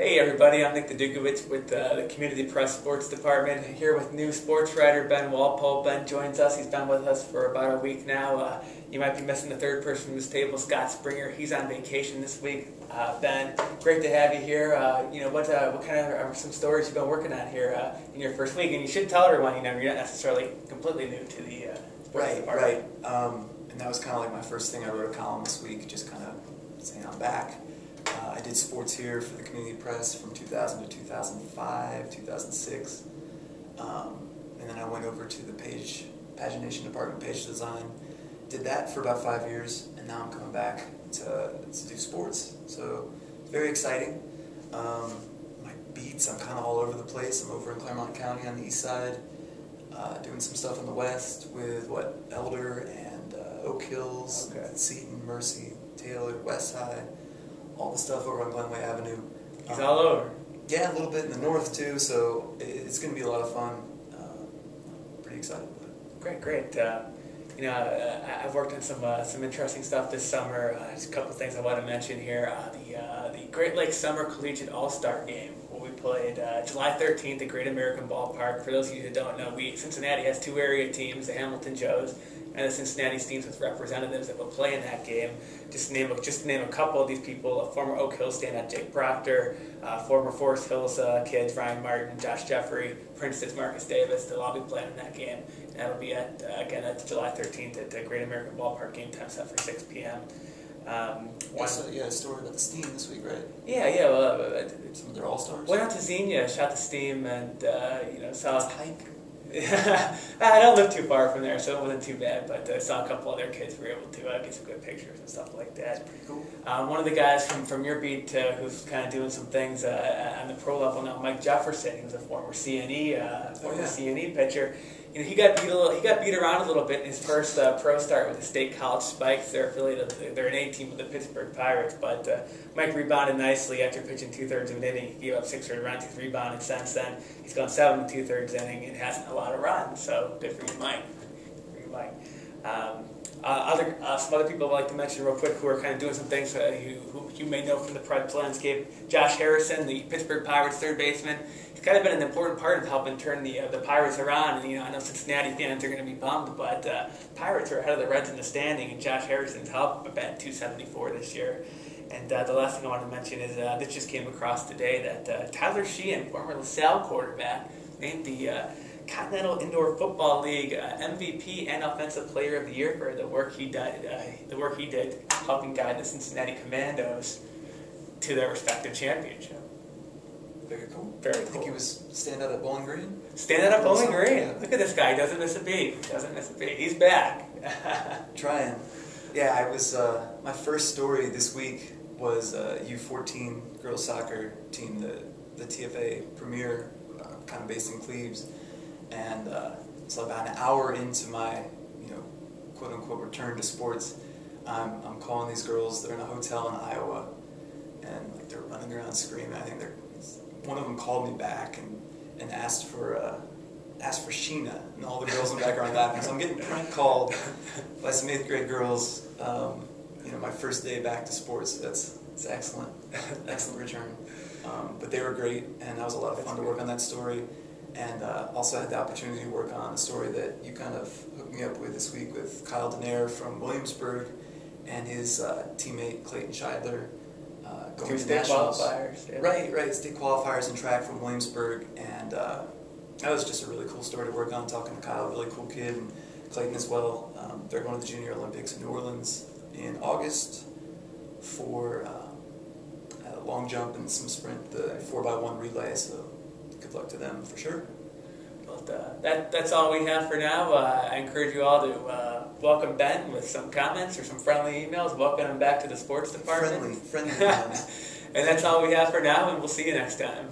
Hey everybody, I'm Nick Dudukovich with the Community Press Sports Department, here with new sports writer Ben Walpole. Ben joins us. He's been with us for about a week now. You might be missing the third person from this table, Scott Springer. He's on vacation this week. Ben, great to have you here. What kind of are some stories you've been working on here in your first week? And you should tell everyone, you're not necessarily completely new to the sports department. Right. And that was kind of like my first thing. I wrote a column this week, just kind of saying I'm back. I did sports here for the Community Press from 2000 to 2005, 2006. And then I went over to the pagination department, page design. Did that for about 5 years, and now I'm coming back to do sports. So it's very exciting. My beats, I'm kind of all over the place. I'm over in Claremont County on the east side, doing some stuff in the west with Elder and Oak Hills, Seton, Mercy, Taylor, West Side. All the stuff over on Glenway Avenue. He's all over. Yeah, a little bit in the north too, so it's going to be a lot of fun. Pretty excited about it. Great. I've worked on some interesting stuff this summer. Just a couple of things I want to mention here. The Great Lakes Summer Collegiate All-Star Game, where we played July 13th at Great American Ballpark. For those of you who don't know, Cincinnati has two area teams, the Hamilton Joes and the Cincinnati teams with representatives that will play in that game. Just to name a couple of these people: former Oak Hills standout Jake Proctor, former Forest Hills kids Ryan Martin, Josh Jeffrey, Princeton's Marcus Davis. They'll all be playing in that game. And that'll be at July 13th at the Great American Ballpark. Game time set for 6 p.m. You had a story about the Steam this week, right? Yeah. Some of their all-stars. Went out to Xenia, shot the Steam, and saw. It's hike. I don't live too far from there, so it wasn't too bad, but I saw a couple other kids who were able to get some good pictures and stuff like that. That's pretty cool. One of the guys from your beat who's kind of doing some things on the pro level now, Mike Jefferson. He was a former CNE pitcher. He got beat around a little bit in his first pro start with the State College Spikes. They're affiliated. They're an A team with the Pittsburgh Pirates, but Mike rebounded nicely after pitching 2/3 of an inning. He gave up 6 earned runs. He's rebounded since then. He's gone 7 2/3 inning and hasn't a lot of runs. So good for you, Mike. Some other people I'd like to mention real quick who are kind of doing some things who you may know from the Preds landscape. Josh Harrison, the Pittsburgh Pirates third baseman. He's kind of been an important part of helping turn the Pirates around. And I know Cincinnati fans are going to be bummed, but Pirates are ahead of the Reds in the standing, and Josh Harrison's helped bat 274 this year. And the last thing I want to mention is this just came across today that Tyler Sheehan, former LaSalle quarterback, named the Continental Indoor Football League MVP and Offensive Player of the Year for the work he did helping guide the Cincinnati Commandos to their respective championship. Very cool. Very cool. I think he was standout at Bowling Green. Standout at Bowling Green. Look at this guy. He doesn't miss a beat. He's back. Trying. Yeah, I was. My first story this week was U14 girls soccer team, the TFA Premier, kind of based in Cleves. And so about an hour into my, quote-unquote return to sports, I'm calling these girls. They're in a hotel in Iowa, and they're running around screaming. I think one of them called me back and asked for Sheena, and all the girls in the back are laughing. So I'm getting prank called by some 8th grade girls. My first day back to sports. It's excellent, excellent return. But they were great, and that was a lot of fun to work on that story. And also had the opportunity to work on a story that you kind of hooked me up with this week with Kyle Denaire from Williamsburg and his teammate Clayton Scheidler going to nationals. Qualifiers. Yeah. Right. State qualifiers in track from Williamsburg, and that was just a really cool story to work on. Talking to Kyle, really cool kid, and Clayton as well. They're going to the Junior Olympics in New Orleans in August for a long jump and some sprint, the 4x1 relay. So. Good luck to them for sure. But that's all we have for now. I encourage you all to welcome Ben with some comments or some friendly emails. Welcome him back to the sports department. Friendly comments. And that's all we have for now, and we'll see you next time.